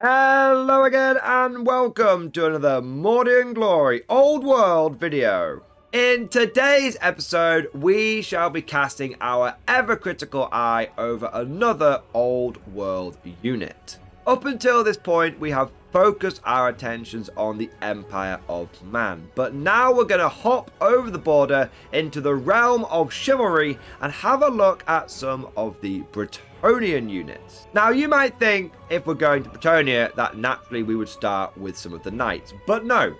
Hello again and welcome to another Mordian Glory Old World video. In today's episode, we shall be casting our ever-critical eye over another Old World unit. Up until this point, we have focused our attentions on the Empire of Man, but now we're going to hop over the border into the realm of chivalry and have a look at some of the Bretonnian units. Now, you might think if we're going to Bretonnia that naturally we would start with some of the knights, but no,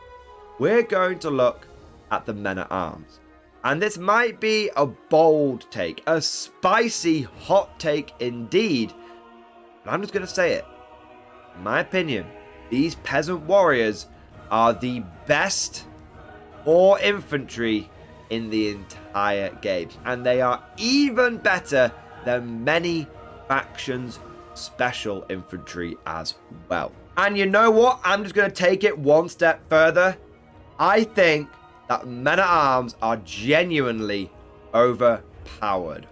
we're going to look at the men-at-arms. And this might be a bold take, a spicy hot take indeed, but I'm just going to say it. In my opinion, these peasant warriors are the best war infantry in the entire game, and they are even better than many factions special infantry as well. And you know what? I'm just going to take it one step further. I think that men-at-arms are genuinely overpowered.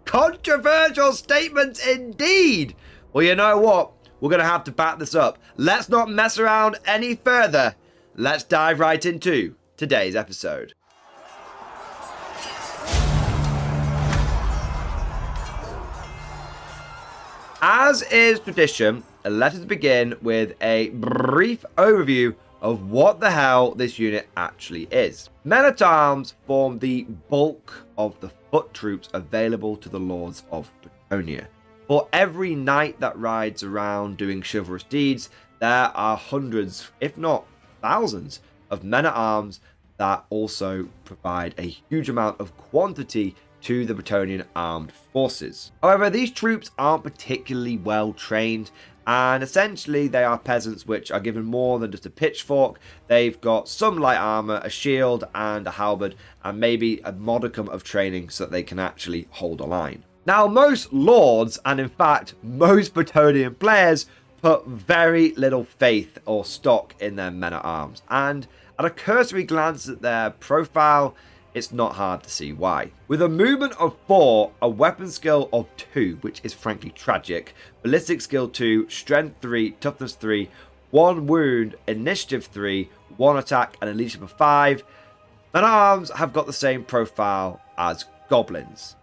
Controversial statements indeed. Well, you know what? We're going to have to back this up. Let's not mess around any further. Let's dive right into today's episode. As is tradition, let us begin with a brief overview of what the hell this unit actually is. Men-at-arms form the bulk of the foot troops available to the Lords of Bretonnia. For every knight that rides around doing chivalrous deeds, there are hundreds, if not thousands, of men-at-arms that also provide a huge amount of quantity to the Bretonnian armed forces. However, these troops aren't particularly well trained, and essentially they are peasants which are given more than just a pitchfork. They've got some light armor, a shield, and a halberd, and maybe a modicum of training so that they can actually hold a line. Now, most lords, and in fact most Bretonnian players, put very little faith or stock in their men-at-arms, and at a cursory glance at their profile, it's not hard to see why. With a movement of 4, a weapon skill of 2, which is frankly tragic, ballistic skill 2, strength 3, toughness 3, 1 wound, initiative 3, 1 attack, and a leadership of 5, men-at-arms have got the same profile as goblins.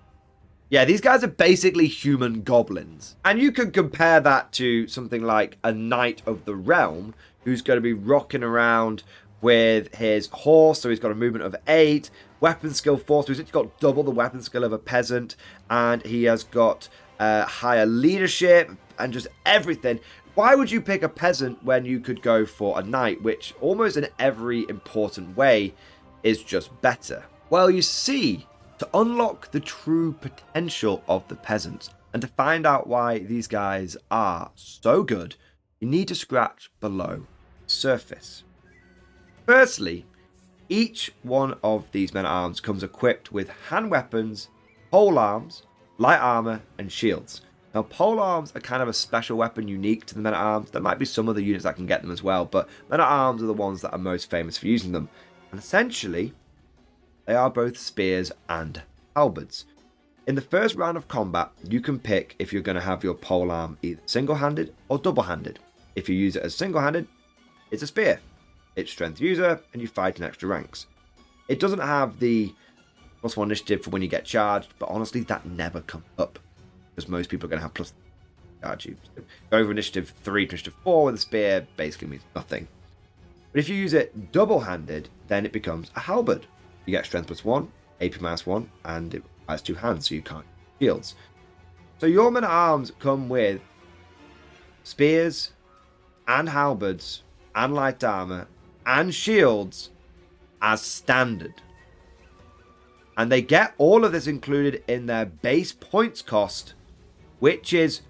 Yeah, these guys are basically human goblins. And you can compare that to something like a Knight of the Realm, who's going to be rocking around with his horse, so he's got a movement of 8, weapon skill 4, so he's actually got double the weapon skill of a peasant, and he has got higher leadership and just everything. Why would you pick a peasant when you could go for a knight, which almost in every important way is just better? Well, you see, to unlock the true potential of the peasants and to find out why these guys are so good, you need to scratch below the surface. Firstly, each one of these men-at-arms comes equipped with hand weapons, pole arms, light armor, and shields. Now, pole arms are kind of a special weapon unique to the men-at-arms. There might be some other units that can get them as well, but men-at-arms are the ones that are most famous for using them. And essentially, they are both spears and halberds. In the first round of combat, you can pick if you're going to have your polearm either single-handed or double-handed. If you use it as single-handed, it's a spear. It's strength user, and you fight in extra ranks. It doesn't have the +1 initiative for when you get charged, but honestly, that never comes up, because most people are going to have plus charge you. So go over initiative 3 to initiative 4 with a spear basically means nothing. But if you use it double-handed, then it becomes a halberd. You get strength +1, AP -1, and it has 2 hands, so you can't use shields. So your men-at-arms come with spears and halberds and light armor and shields as standard. And they get all of this included in their base points cost, which is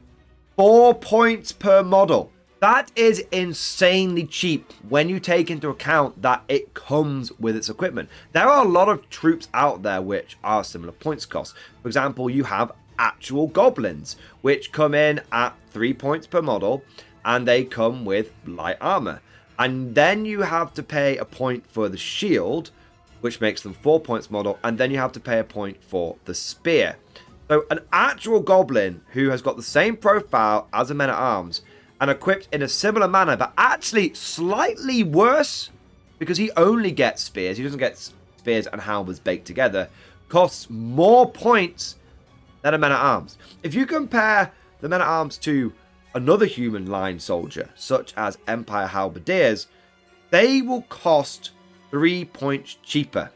4 points per model. That is insanely cheap when you take into account that it comes with its equipment. There are a lot of troops out there which are similar points cost. For example, you have actual goblins, which come in at 3 points per model, and they come with light armor. And then you have to pay a point for the shield, which makes them 4 points model, and then you have to pay a point for the spear. So an actual goblin who has got the same profile as a men-at-arms and equipped in a similar manner, but actually slightly worse because he only gets spears. He doesn't get spears and halberds baked together. Costs more points than a men-at-arms. If you compare the men-at-arms to another human line soldier, such as Empire Halberdiers, they will cost 3 points cheaper.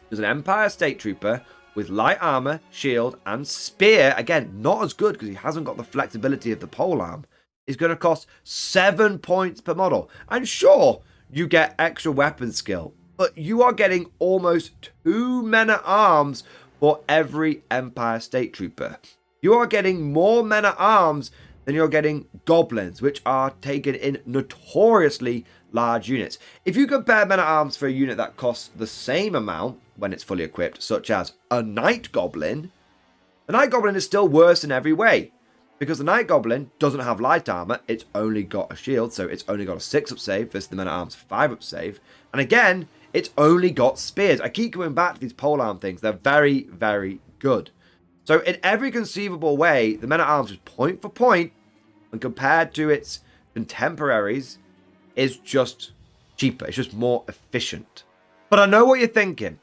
Because an Empire State Trooper with light armor, shield, and spear, again, not as good because he hasn't got the flexibility of the polearm, is going to cost 7 points per model. And sure, you get extra weapon skill, but you are getting almost 2 men-at-arms for every Empire State Trooper. You are getting more men-at-arms than you're getting goblins, which are taken in notoriously large units. If you compare men-at-arms for a unit that costs the same amount when it's fully equipped, such as a Night Goblin, the Night Goblin is still worse in every way. Because the Night Goblin doesn't have light armor, it's only got a shield, so it's only got a 6-up save versus the men-at-arms 5-up save. And again, it's only got spears. I keep coming back to these polearm things. They're very, very good. So in every conceivable way, the men-at-arms is point for point, and compared to its contemporaries, is just cheaper. It's just more efficient. But I know what you're thinking.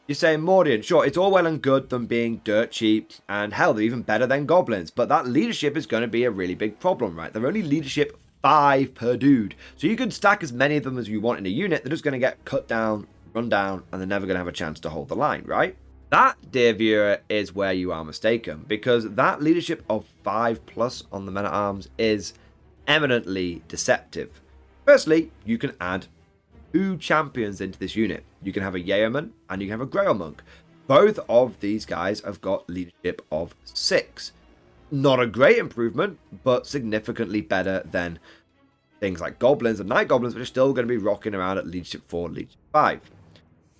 You're saying, Mordian, sure, it's all well and good them being dirt cheap, and hell, they're even better than goblins, but that leadership is going to be a really big problem, right? They're only leadership 5 per dude. So you can stack as many of them as you want in a unit, they're just going to get cut down, run down, and they're never going to have a chance to hold the line, right? That, dear viewer, is where you are mistaken, because that leadership of 5+ on the men-at-arms is eminently deceptive. Firstly, you can add 2 champions into this unit. You can have a Yeoman and you can have a Grail Monk. Both of these guys have got leadership of 6. Not a great improvement, but significantly better than things like Goblins and Night Goblins, which are still going to be rocking around at leadership 4, leadership 5.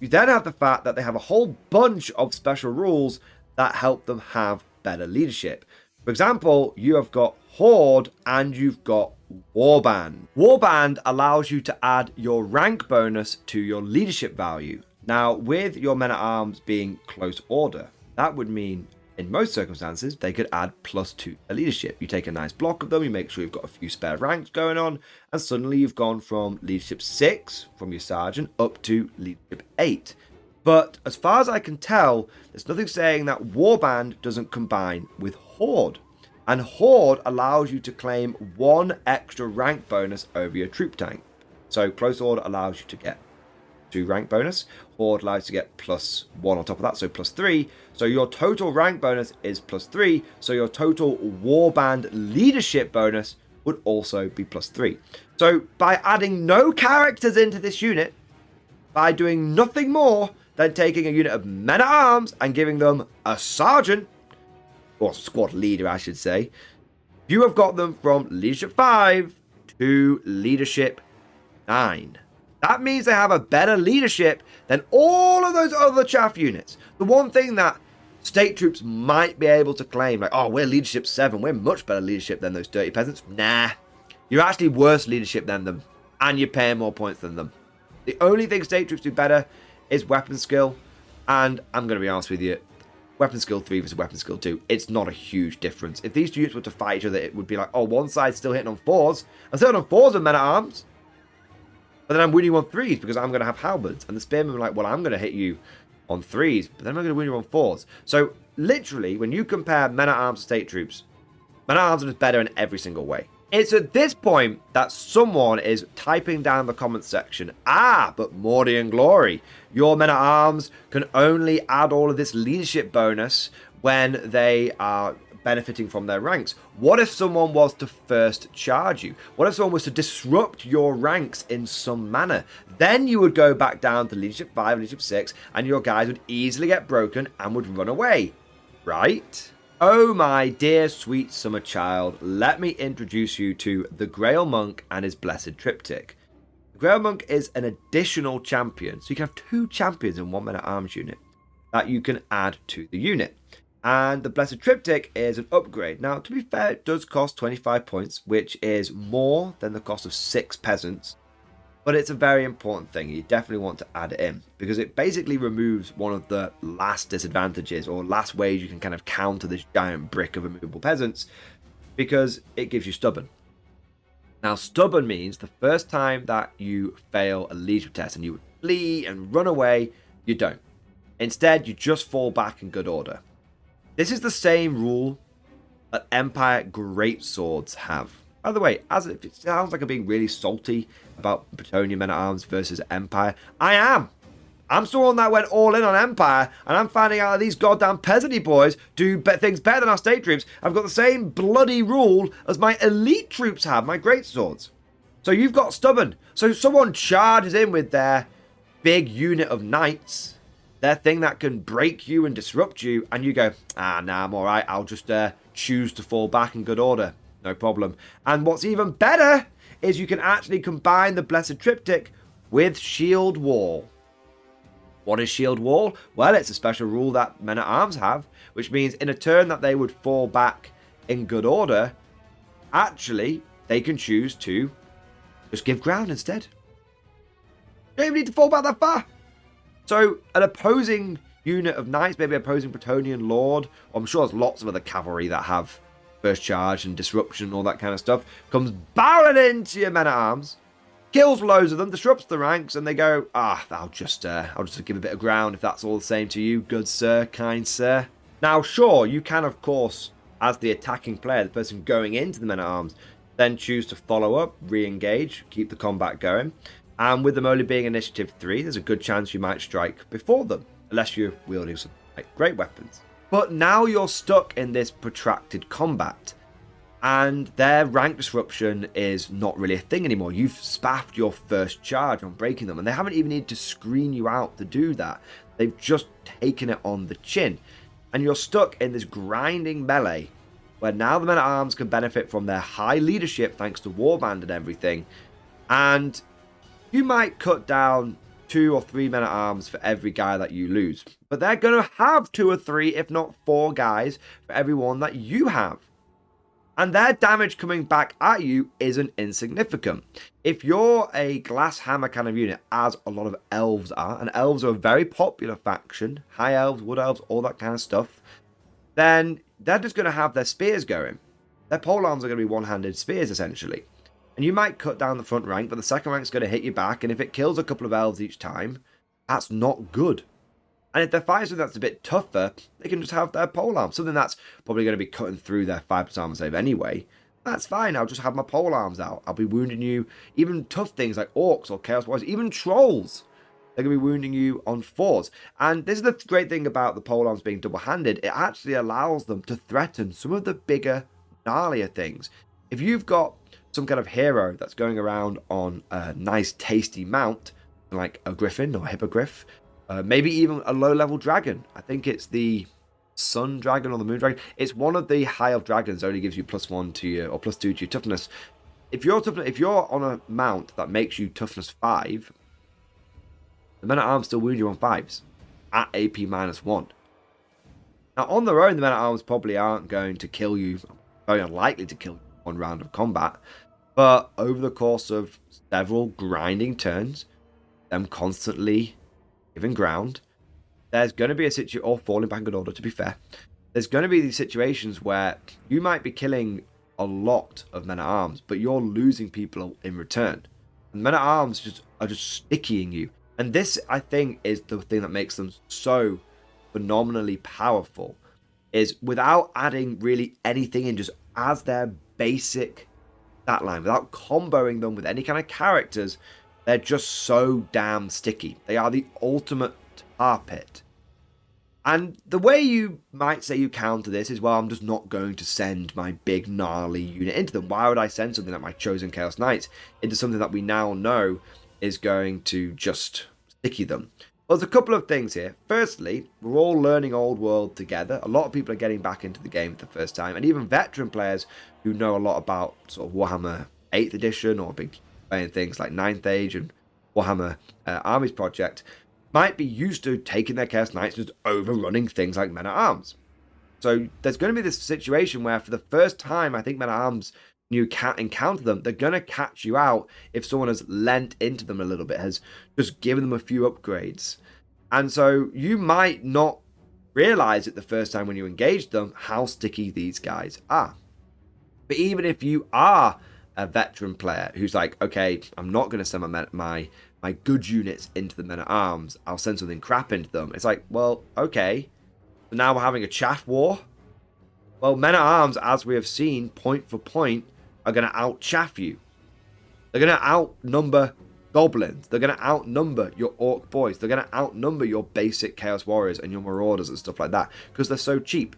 You then have the fact that they have a whole bunch of special rules that help them have better leadership. For example, you have got Horde and you've got Warband. Warband allows you to add your rank bonus to your leadership value. Now, with your men-at-arms being close order, that would mean in most circumstances they could add +2 to leadership. You take a nice block of them, you make sure you've got a few spare ranks going on, and suddenly you've gone from leadership 6 from your sergeant up to leadership 8. But as far as I can tell, there's nothing saying that Warband doesn't combine with Horde. And Horde allows you to claim 1 extra rank bonus over your troop tank. So Close Order allows you to get 2 rank bonus. Horde allows you to get +1 on top of that, so +3. So your total rank bonus is +3. So your total Warband leadership bonus would also be +3. So by adding no characters into this unit, by doing nothing more than taking a unit of men-at-arms and giving them a sergeant, or squad leader, I should say, you have got them from leadership 5 to leadership 9. That means they have a better leadership than all of those other chaff units. The one thing that state troops might be able to claim, like, oh, we're leadership 7, we're much better leadership than those dirty peasants. Nah, you're actually worse leadership than them, and you're paying more points than them. The only thing state troops do better is weapon skill, and I'm going to be honest with you, weapon skill 3 versus weapon skill 2, it's not a huge difference. If these two units were to fight each other, it would be like, oh, one side's still hitting on 4s. I'm still hitting on 4s with men-at-arms, but then I'm winning on 3s because I'm going to have halberds. And the spearmen are like, well, I'm going to hit you on 3s, but then I'm going to win you on 4s. So, literally, when you compare men-at-arms to state troops, men-at-arms are just better in every single way. It's at this point that someone is typing down the comments section, but Mordian Glory, your men-at-arms can only add all of this leadership bonus when they are benefiting from their ranks. What if someone was to first charge you? What if someone was to disrupt your ranks in some manner? Then you would go back down to leadership 5, leadership 6, and your guys would easily get broken and would run away, right? Oh my dear sweet summer child, let me introduce you to the Grail Monk and his Blessed Triptych. The Grail Monk is an additional champion, so you can have 2 champions in one men-at-arms unit that you can add to the unit. And the Blessed Triptych is an upgrade. Now, to be fair, it does cost 25 points, which is more than the cost of 6 peasants. But it's a very important thing. You definitely want to add it in because it basically removes one of the last disadvantages or last ways you can kind of counter this giant brick of immovable peasants, because it gives you stubborn. Now, stubborn means the first time that you fail a leadership test and you flee and run away, you don't. Instead, you just fall back in good order. This is the same rule that Empire greatswords have. By the way, as if it sounds like I'm being really salty about Bretonnian men-at-arms versus Empire, I am. I'm someone that went all in on Empire, and I'm finding out that these goddamn peasanty boys do things better than our state troops. I've got the same bloody rule as my elite troops have, my greatswords. So you've got stubborn. So someone charges in with their big unit of knights, their thing that can break you and disrupt you, and you go, nah, I'm alright, I'll just choose to fall back in good order. No problem. And what's even better is you can actually combine the Blessed Triptych with Shield Wall. What is Shield Wall? Well, it's a special rule that men-at-arms have, which means in a turn that they would fall back in good order, actually, they can choose to just give ground instead. You don't even need to fall back that far. So, an opposing unit of knights, maybe opposing Bretonnian lord, or I'm sure there's lots of other cavalry that have first charge and disruption and all that kind of stuff, comes barreling into your men-at-arms, kills loads of them, disrupts the ranks, and they go, I'll just give a bit of ground if that's all the same to you, good sir, kind sir. Now, sure, you can, of course, as the attacking player, the person going into the men-at-arms, then choose to follow up, re-engage, keep the combat going, and with them only being initiative 3, there's a good chance you might strike before them, unless you're wielding some great weapons. But now you're stuck in this protracted combat, and their rank disruption is not really a thing anymore. You've spaffed your first charge on breaking them, and they haven't even needed to screen you out to do that. They've just taken it on the chin. And you're stuck in this grinding melee, where now the men-at-arms can benefit from their high leadership thanks to Warband and everything, and you might cut down 2 or 3 men-at-arms for every guy that you lose. But they're going to have 2 or 3, if not 4 guys for every one that you have. And their damage coming back at you isn't insignificant. If you're a glass hammer kind of unit, as a lot of elves are, and elves are a very popular faction, high elves, wood elves, all that kind of stuff, then they're just going to have their spears going. Their polearms are going to be one-handed spears, essentially. And you might cut down the front rank, but the second rank's going to hit you back, and if it kills a couple of elves each time, that's not good. And if they're fighting something that's a bit tougher, they can just have their polearm, something that's probably going to be cutting through their 5% armor save anyway. That's fine, I'll just have my polearms out. I'll be wounding you, even tough things like orcs or chaos warriors, even trolls. They're going to be wounding you on 4s. And this is the great thing about the polearms being double-handed. It actually allows them to threaten some of the bigger, gnarlier things. If you've got some kind of hero that's going around on a nice tasty mount, like a griffin or a hippogriff, maybe even a low-level dragon. I think it's the sun dragon or the moon dragon. It's one of the high elf dragons that only gives you +1 to your, or +2 to your toughness. If you're on a mount that makes you toughness 5, the men-at-arms still wound you on 5s at AP -1. Now, on their own, the men-at-arms probably aren't going to kill you, very unlikely to kill you one round of combat. But over the course of several grinding turns, them constantly giving ground, there's going to be a situation, or falling back in good order, to be fair, there's going to be these situations where you might be killing a lot of men-at-arms, but you're losing people in return. And men-at-arms are just stickying you. And this, I think, is the thing that makes them so phenomenally powerful, is without adding really anything in, just as their basic stat line, without comboing them with any kind of characters, they're just so damn sticky. They are the ultimate tar pit. And the way you might say you counter this is, well, I'm just not going to send my big gnarly unit into them. Why would I send something like my Chosen Chaos Knights into something that we now know is going to just sticky them? Well, there's a couple of things here. Firstly, we're all learning Old World together. A lot of people are getting back into the game for the first time, and even veteran players who know a lot about sort of Warhammer 8th edition or big playing things like 9th Age and Warhammer Armies Project might be used to taking their Chaos Knights and just overrunning things like Men-at-Arms. So there's going to be this situation where for the first time, I think Men-at-Arms you can't encounter them, they're going to catch you out if someone has lent into them a little bit, has just given them a few upgrades. And so you might not realize it the first time when you engage them how sticky these guys are. But even if you are a veteran player who's like, okay, I'm not going to send my good units into the men-at-arms, I'll send something crap into them. It's like, well, okay, so now we're having a chaff war. Well, men-at-arms, as we have seen, point for point, are going to out-chaff you. They're going to outnumber goblins. They're going to outnumber your orc boys. They're going to outnumber your basic chaos warriors and your marauders and stuff like that because they're so cheap.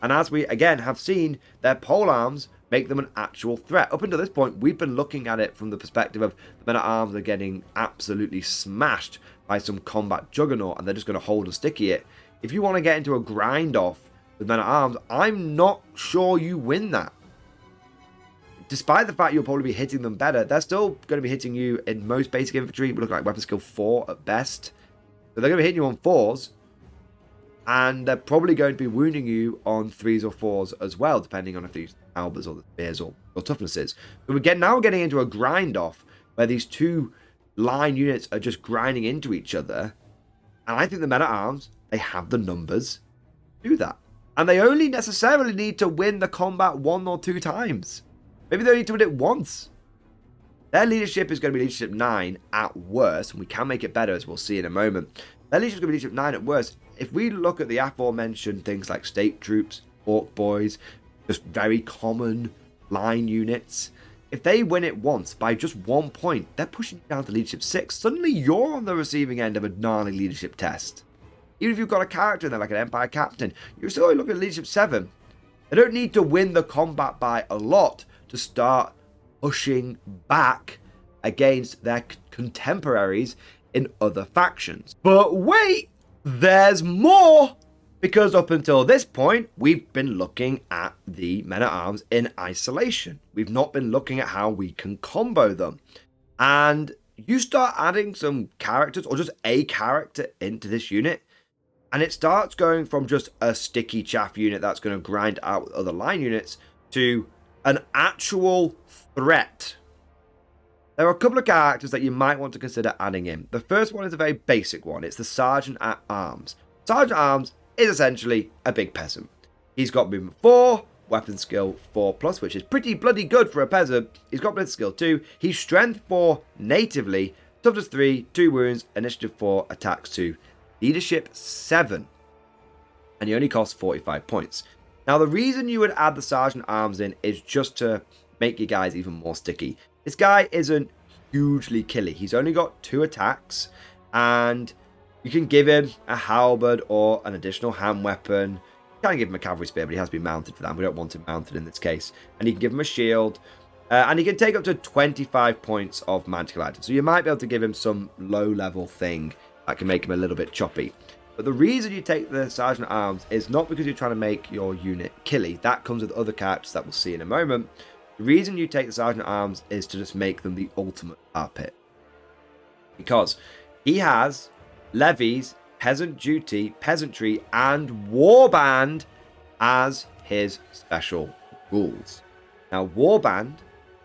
And as we, again, have seen, their polearms make them an actual threat. Up until this point, we've been looking at it from the perspective of the men-at-arms are getting absolutely smashed by some combat juggernaut and they're just going to hold and sticky it. If you want to get into a grind-off with men-at-arms, I'm not sure you win that. Despite the fact you'll probably be hitting them better, they're still going to be hitting you in most basic infantry. We look like weapon skill 4 at best. So they're going to be hitting you on 4s. And they're probably going to be wounding you on 3s or 4s as well, depending on if these albers or the spears or toughnesses. So now we're getting into a grind-off where these two line units are just grinding into each other. And I think the men-at-arms, they have the numbers to do that. And they only necessarily need to win the combat 1 or 2 times. Maybe they need to win it once. Their leadership is going to be leadership 9 at worst, and we can make it better as we'll see in a moment. Their leadership is going to be leadership 9 at worst. If we look at the aforementioned things like state troops, orc boys, just very common line units, if they win it once by just 1 point, they're pushing you down to leadership 6. Suddenly you're on the receiving end of a gnarly leadership test. Even if you've got a character in there like an Empire Captain, you're still looking at leadership 7. They don't need to win the combat by a lot to start pushing back against their contemporaries in other factions. But wait, there's more! Because up until this point, we've been looking at the men-at-arms in isolation. We've not been looking at how we can combo them. And you start adding some characters, or just a character into this unit, and it starts going from just a sticky chaff unit that's going to grind out with other line units to an actual threat. There are a couple of characters that you might want to consider adding in. The first one is a very basic one. It's the Sergeant at Arms. Sergeant at Arms is essentially a big peasant. He's got movement 4, weapon skill 4+, which is pretty bloody good for a peasant. He's got blitz skill 2. He's strength 4 natively, toughness 3, 2 wounds, initiative 4, attacks 2, leadership 7. And he only costs 45 points. Now, the reason you would add the Sergeant at Arms in is just to make your guys even more sticky. This guy isn't hugely killy. He's only got 2 attacks, and you can give him a halberd or an additional hand weapon. You can give him a cavalry spear, but he has to be mounted for that. We don't want him mounted in this case. And you can give him a shield, and he can take up to 25 points of magical items. So you might be able to give him some low-level thing that can make him a little bit choppy. But the reason you take the Sergeant at Arms is not because you're trying to make your unit killy. That comes with other characters that we'll see in a moment. The reason you take the Sergeant at Arms is to just make them the ultimate tar pit. Because he has levies, peasant duty, peasantry, and warband as his special rules. Now, warband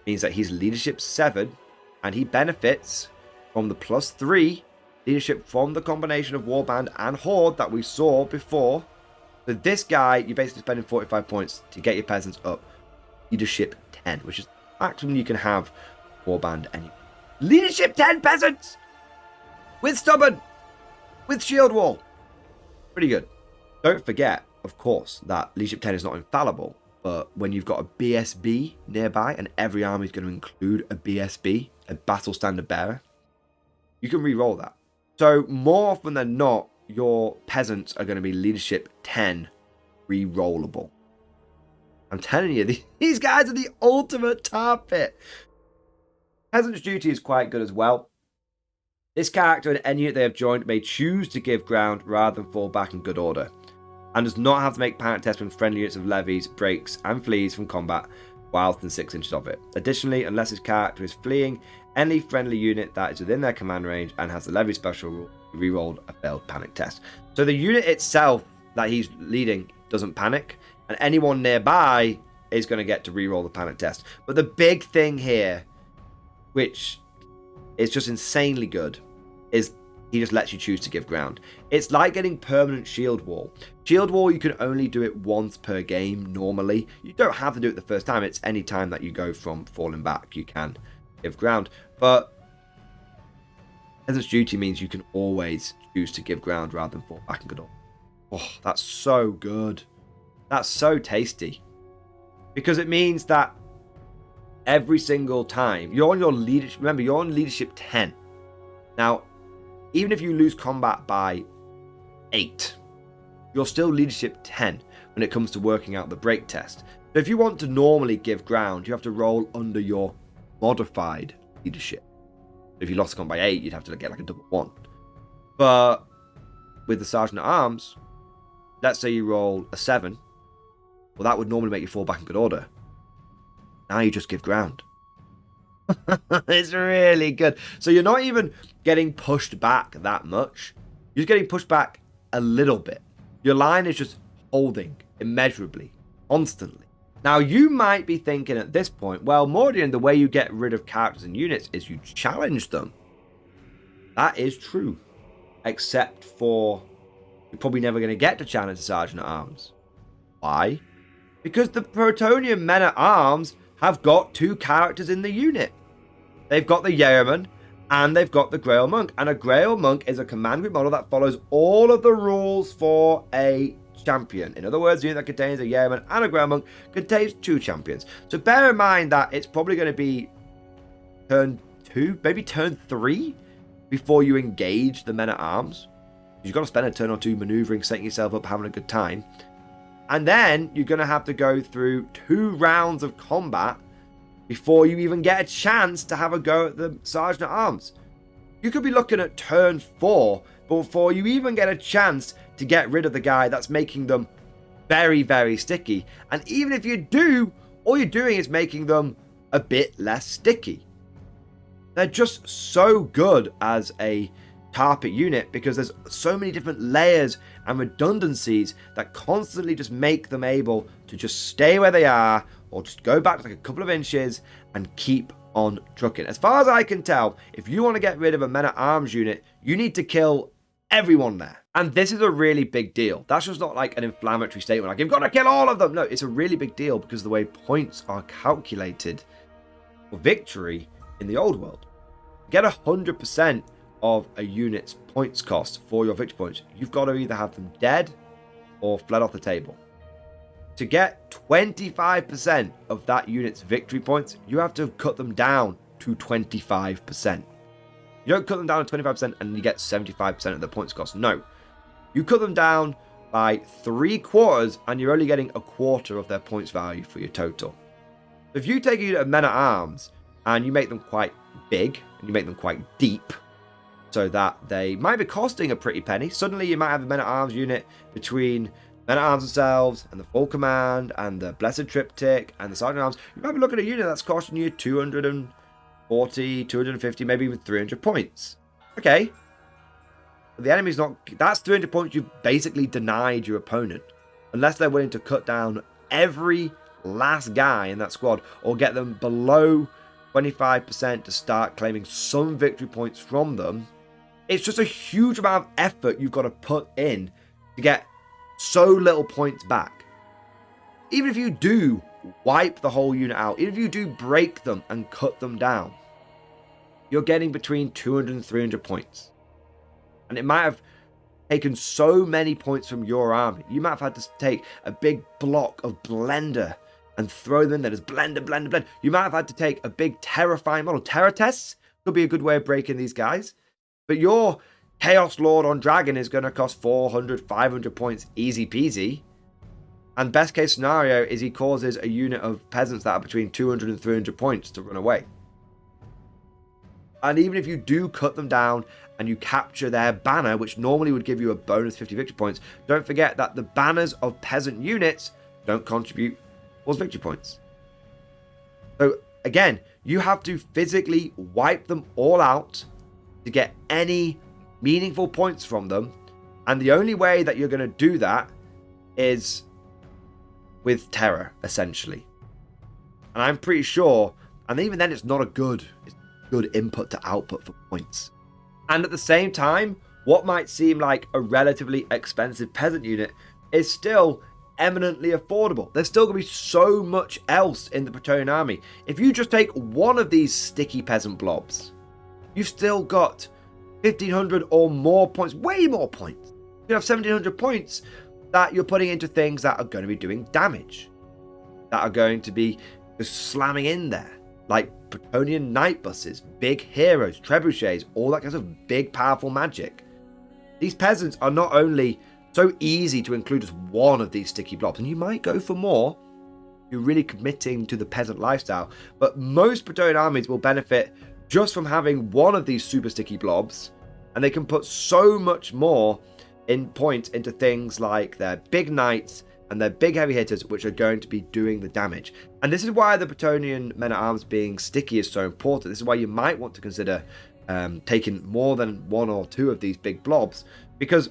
means that he's leadership 7, and he benefits from the +3 leadership from the combination of warband and horde that we saw before. So this guy, you're basically spending 45 points to get your peasants up leadership 10, which is the maximum you can have warband anyway. Leadership 10 peasants! With stubborn! With shield wall! Pretty good. Don't forget, of course, that leadership 10 is not infallible, but when you've got a BSB nearby, and every army is going to include a BSB, a battle standard bearer, you can re-roll that. So more often than not, your peasants are going to be leadership 10 re-rollable. I'm telling you, these guys are the ultimate tar pit. Peasant's duty is quite good as well. This character and any unit they have joined may choose to give ground rather than fall back in good order, and does not have to make panic tests when friendly units of levies, breaks, and flees from combat while within 6 inches of it. Additionally, unless his character is fleeing, any friendly unit that is within their command range and has the levy special rule re-rolled a failed panic test. So the unit itself that he's leading doesn't panic, and anyone nearby is going to get to reroll the panic test. But the big thing here, which is just insanely good, is he just lets you choose to give ground. It's like getting permanent shield wall. Shield wall, you can only do it once per game normally. You don't have to do it the first time. It's any time that you go from falling back, you can give ground. But Peasant's Duty means you can always choose to give ground rather than fall back and go. Oh, that's so good. That's so tasty. Because it means that every single time you're on your leadership, remember, you're on leadership 10. Now, even if you lose combat by 8, you're still leadership 10 when it comes to working out the break test. So if you want to normally give ground, you have to roll under your modified leadership. If you lost combat by 8, you'd have to get like a double 1. But with the Sergeant at Arms, let's say you roll a 7. Well, that would normally make you fall back in good order. Now you just give ground. It's really good. So you're not even getting pushed back that much. You're just getting pushed back a little bit. Your line is just holding immeasurably, constantly. Now you might be thinking at this point, well, Mordian, the way you get rid of characters and units is you challenge them. That is true. Except for you're probably never going to get to challenge the Sergeant at Arms. Why? Because the Bretonnian men at arms have got 2 characters in the unit. They've got the Yeoman and they've got the Grail Monk. And a Grail Monk is a command group model that follows all of the rules for a champion. In other words, the unit that contains a Yeoman and a Grail Monk contains 2 champions. So bear in mind that it's probably going to be turn 2, maybe turn 3 before you engage the men at arms. You've got to spend a turn or 2 maneuvering, setting yourself up, having a good time. And then you're going to have to go through 2 rounds of combat before you even get a chance to have a go at the Sergeant at Arms. You could be looking at turn 4 before you even get a chance to get rid of the guy that's making them very, very sticky. And even if you do, all you're doing is making them a bit less sticky. They're just so good as a carpet unit because there's so many different layers and redundancies that constantly just make them able to just stay where they are or just go back like a couple of inches and keep on trucking. As far as I can tell, if you want to get rid of a men at arms unit, you need to kill everyone there. And this is a really big deal. That's just not like an inflammatory statement like you've got to kill all of them. No, it's a really big deal because the way points are calculated for victory in the old world. Get 100% of a unit's points cost for your victory points, you've got to either have them dead or fled off the table. To get 25% of that unit's victory points, you have to cut them down to 25%. You don't cut them down to 25% and you get 75% of the points cost. No. You cut them down by 3/4 and you're only getting 1/4 of their points value for your total. If you take a unit of men at arms and you make them quite big and you make them quite deep, so that they might be costing a pretty penny. Suddenly you might have a men-at-arms unit between men-at-arms themselves and the full command and the Blessed Triptych and the Sergeant-at-Arms. You might be looking at a unit that's costing you 240, 250, maybe even 300 points. Okay. But the enemy's not... That's 300 points you've basically denied your opponent. Unless they're willing to cut down every last guy in that squad or get them below 25% to start claiming some victory points from them. It's just a huge amount of effort you've got to put in to get so little points back. Even if you do wipe the whole unit out, even if you do break them and cut them down, you're getting between 200 and 300 points. And it might have taken so many points from your army. You might have had to take a big block of blender and throw them in there. There's blender. You might have had to take a big terrifying model. Terror tests could be a good way of breaking these guys. But your Chaos Lord on Dragon is going to cost 400, 500 points easy peasy. And best case scenario is he causes a unit of peasants that are between 200 and 300 points to run away. And even if you do cut them down and you capture their banner, which normally would give you a bonus 50 victory points, don't forget that the banners of peasant units don't contribute towards victory points. So again, you have to physically wipe them all out to get any meaningful points from them. And the only way that you're going to do that is with terror, essentially. And I'm pretty sure, and even then it's not a good input to output for points. And at the same time, what might seem like a relatively expensive peasant unit is still eminently affordable. There's still going to be so much else in the Bretonnian army. If you just take one of these sticky peasant blobs, you've still got 1,500 or more points, way more points. You have 1,700 points that you're putting into things that are going to be doing damage, that are going to be just slamming in there, like Bretonnian night buses, big heroes, trebuchets, all that kind of big, powerful magic. These peasants are not only so easy to include as one of these sticky blobs, and you might go for more, you're really committing to the peasant lifestyle, but most Bretonnian armies will benefit just from having one of these super sticky blobs, and they can put so much more in points into things like their big knights and their big heavy hitters, which are going to be doing the damage. And this is why the Bretonnian men-at-arms being sticky is so important. This is why you might want to consider taking more than one or two of these big blobs, because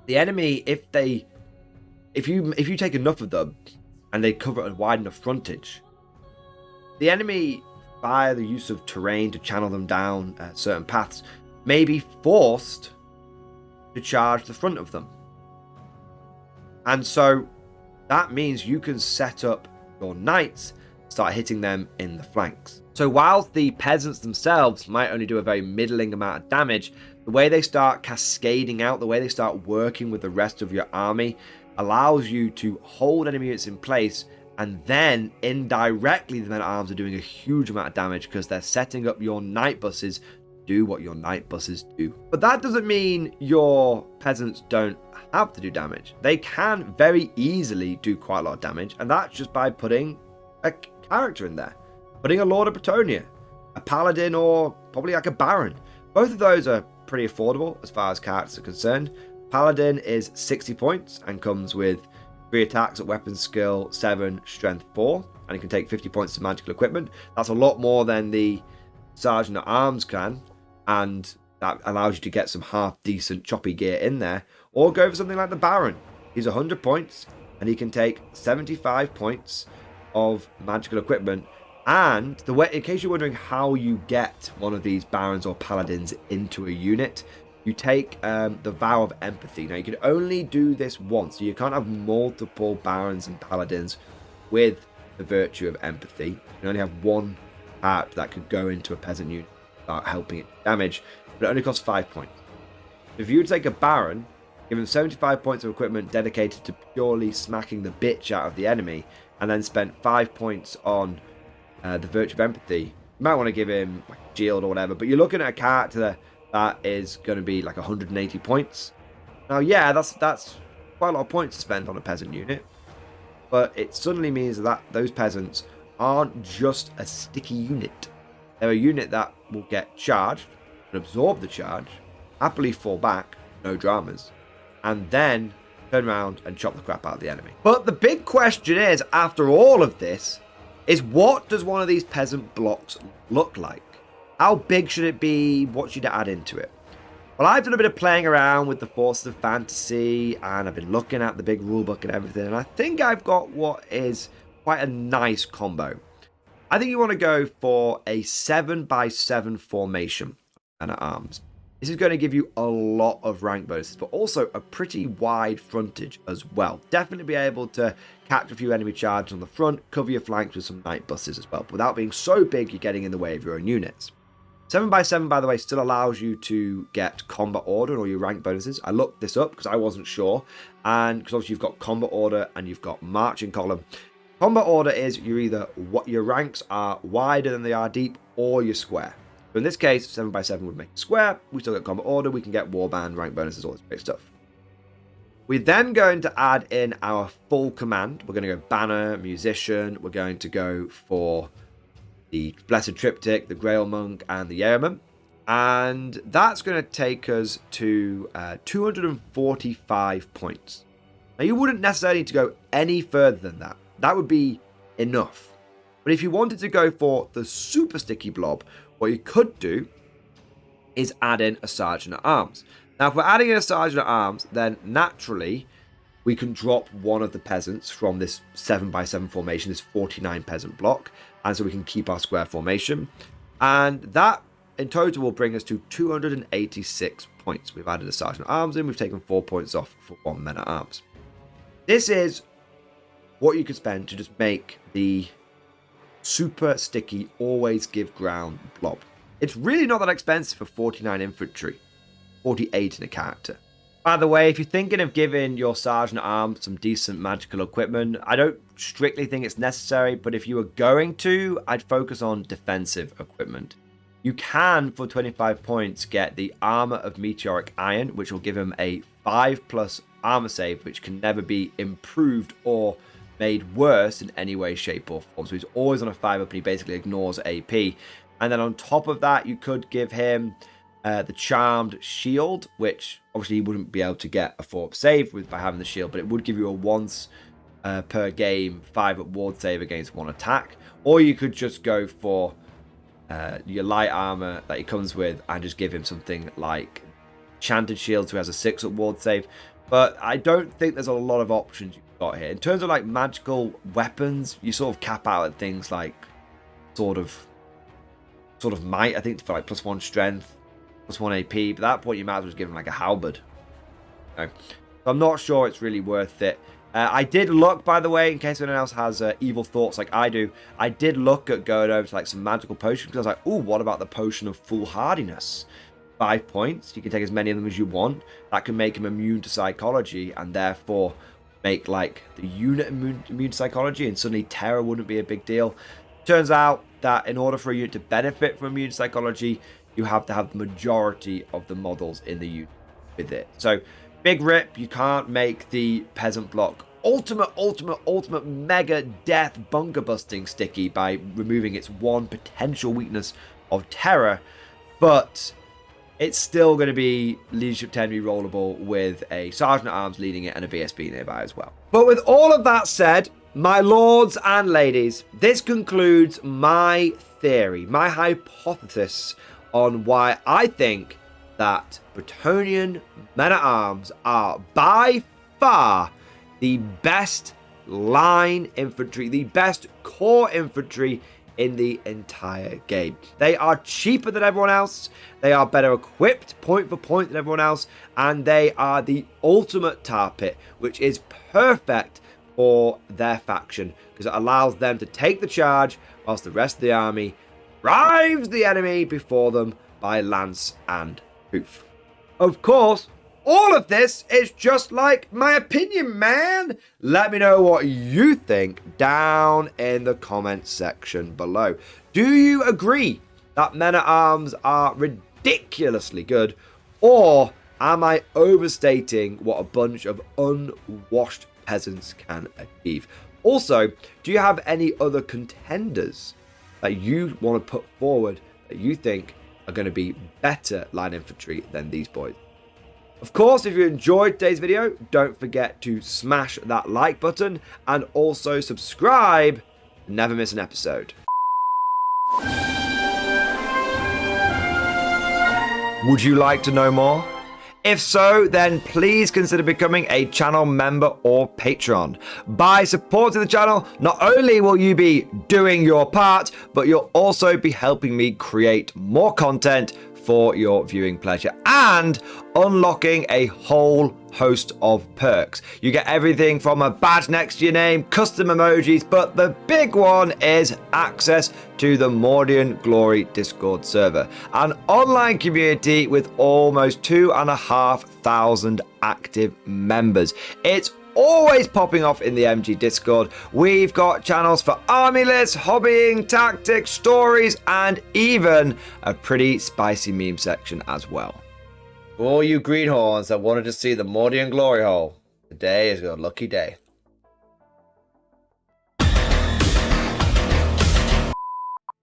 the enemy, if you take enough of them and they cover a wide enough frontage, the enemy, via the use of terrain to channel them down certain paths, may be forced to charge the front of them. And so that means you can set up your knights, start hitting them in the flanks. So whilst the peasants themselves might only do a very middling amount of damage, the way they start cascading out, the way they start working with the rest of your army, allows you to hold enemy units in place, and then indirectly the men-at-arms are doing a huge amount of damage because they're setting up your night buses to do what your night buses do. But that doesn't mean your peasants don't have to do damage. They can very easily do quite a lot of damage, and that's just by putting a character in there. Putting a Lord of Bretonnia, a Paladin, or probably like a Baron. Both of those are pretty affordable as far as characters are concerned. Paladin is 60 points and comes with 3 attacks at weapon skill 7, strength 4, and it can take 50 points to magical equipment. That's a lot more than the Sergeant at Arms can, and that allows you to get some half decent choppy gear in there. Or go for something like the Baron. He's 100 points and he can take 75 points of magical equipment. And the way, in case you're wondering how you get one of these Barons or Paladins into a unit, you take the Vow of Empathy. Now, you can only do this once, so you can't have multiple Barons and Paladins with the virtue of Empathy. You can only have one character that could go into a peasant unit without helping it damage, but it only costs 5 points. If you would take a Baron, give him 75 points of equipment dedicated to purely smacking the bitch out of the enemy, and then spent 5 points on the virtue of Empathy, you might want to give him like a shield or whatever, but you're looking at a character that is going to be like 180 points. Now, yeah, that's quite a lot of points to spend on a peasant unit, but it suddenly means that those peasants aren't just a sticky unit. They're a unit that will get charged and absorb the charge, happily fall back, no dramas, and then turn around and chop the crap out of the enemy. But the big question is, after all of this, is what does one of these peasant blocks look like? How big should it be? What should it add into it? Well, I've done a bit of playing around with the Forces of Fantasy, and I've been looking at the big rulebook and everything, and I think I've got what is quite a nice combo. I think you want to go for a 7x7 formation and at arms. This is going to give you a lot of rank bonuses, but also a pretty wide frontage as well. Definitely be able to catch a few enemy charges on the front, cover your flanks with some night buses as well, but without being so big you're getting in the way of your own units. 7x7, by the way, still allows you to get combat order or your rank bonuses. I looked this up because I wasn't sure, and because obviously you've got combat order and you've got marching column. Combat order is you're either what your ranks are wider than they are deep, or you're square. So in this case, 7x7 would make a square. We still get combat order. We can get warband, rank bonuses, all this great stuff. We're then going to add in our full command. We're going to go banner, musician. We're going to go for the Blessed Triptych, the Grail Monk, and the Yeoman. And that's going to take us to 245 points. Now, you wouldn't necessarily need to go any further than that. That would be enough. But if you wanted to go for the super sticky blob, what you could do is add in a Sergeant at Arms. Now, if we're adding in a Sergeant at Arms, then naturally we can drop one of the peasants from this 7x7 formation, this 49 peasant block, and so we can keep our square formation. And that in total will bring us to 286 points. We've added a sergeant at arms in, we've taken 4 points off for 1 men at arms. This is what you could spend to just make the super sticky, always give ground blob. It's really not that expensive for 49 infantry, 48 in a character. By the way, if you're thinking of giving your sergeant at arms some decent magical equipment, I don't strictly think it's necessary, but if you were going to, I'd focus on defensive equipment. You can, for 25 points, get the Armor of Meteoric Iron, which will give him a 5+ armor save, which can never be improved or made worse in any way, shape, or form. So he's always on a 5 up and he basically ignores AP. And then on top of that, you could give him the Charmed Shield, which obviously you wouldn't be able to get a 4-up save by having the shield, but it would give you a once per game 5-up ward save against 1 attack. Or you could just go for your light armor that he comes with and just give him something like Enchanted Shield, so he has a 6-up ward save. But I don't think there's a lot of options you've got here. In terms of like magical weapons, you sort of cap out at things like sort of might, I think, for like +1 strength, +1 AP. But at that point, you might as well just give him like a halberd. Okay. So I'm not sure it's really worth it. I did look, by the way, in case anyone else has evil thoughts like I do, I did look at going over to like some magical potions, because I was like, ooh, what about the potion of foolhardiness? 5 points. You can take as many of them as you want. That can make him immune to psychology, and therefore make like the unit immune to psychology, and suddenly terror wouldn't be a big deal. Turns out that in order for a unit to benefit from immune to psychology, you have to have the majority of the models in the unit with it. So big rip, you can't make the peasant block ultimate mega death bunker busting sticky by removing its one potential weakness of terror, but it's still going to be leadership 10 rerollable with a sergeant at arms leading it and a BSB nearby as well. But with all of that said, my lords and ladies, this concludes my theory, my hypothesis on why I think that Bretonnian men at arms are by far the best line infantry, the best core infantry in the entire game. They are cheaper than everyone else, they are better equipped point for point than everyone else, and they are the ultimate tar pit, which is perfect for their faction because it allows them to take the charge whilst the rest of the army drives the enemy before them by lance and hoof. Of course, all of this is just like my opinion, man. Let me know what you think down in the comments section below. Do you agree that men at arms are ridiculously good, or am I overstating what a bunch of unwashed peasants can achieve? Also, do you have any other contenders that you want to put forward that you think are going to be better line infantry than these boys? Of course, if you enjoyed today's video, don't forget to smash that like button and also subscribe to never miss an episode. Would you like to know more? If so, then please consider becoming a channel member or patron. By supporting the channel, not only will you be doing your part, but you'll also be helping me create more content for your viewing pleasure and unlocking a whole host of perks. You get everything from a badge next to your name, custom emojis, but the big one is access to the Mordian Glory Discord server, an online community with almost 2,500 active members. It's always popping off in the MG Discord. We've got channels for army lists, hobbying, tactics, stories, and even a pretty spicy meme section as well. For all you greenhorns that wanted to see the Mordian glory hole, today is your lucky day.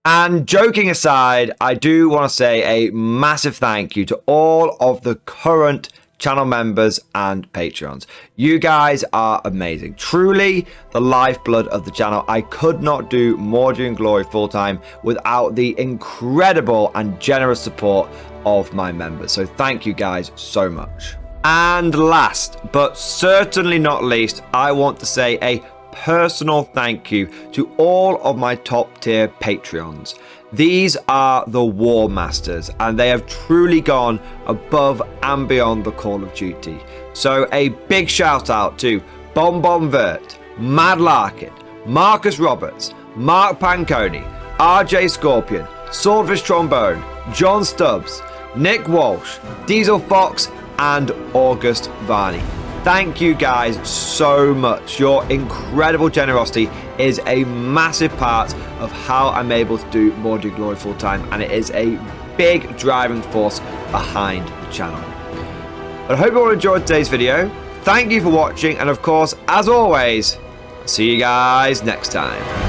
And joking aside, I do want to say a massive thank you to all of the current channel members and patrons. You guys are amazing, truly the lifeblood of the channel. I could not do Mordian Glory full time without the incredible and generous support of my members, so thank you guys so much. And last, but certainly not least, I want to say a personal thank you to all of my top tier Patreons. These are the War Masters, and they have truly gone above and beyond the call of duty. So a big shout out to Bon Vert, Mad Larkin, Marcus Roberts, Mark Panconi, RJ Scorpion, Swordfish Trombone, John Stubbs, Nick Walsh, Diesel Fox, and August Varney. Thank you guys so much. Your incredible generosity is a massive part of how I'm able to do Mordian Glory full time, and it is a big driving force behind the channel. But I hope you all enjoyed today's video. Thank you for watching, and of course, as always, see you guys next time.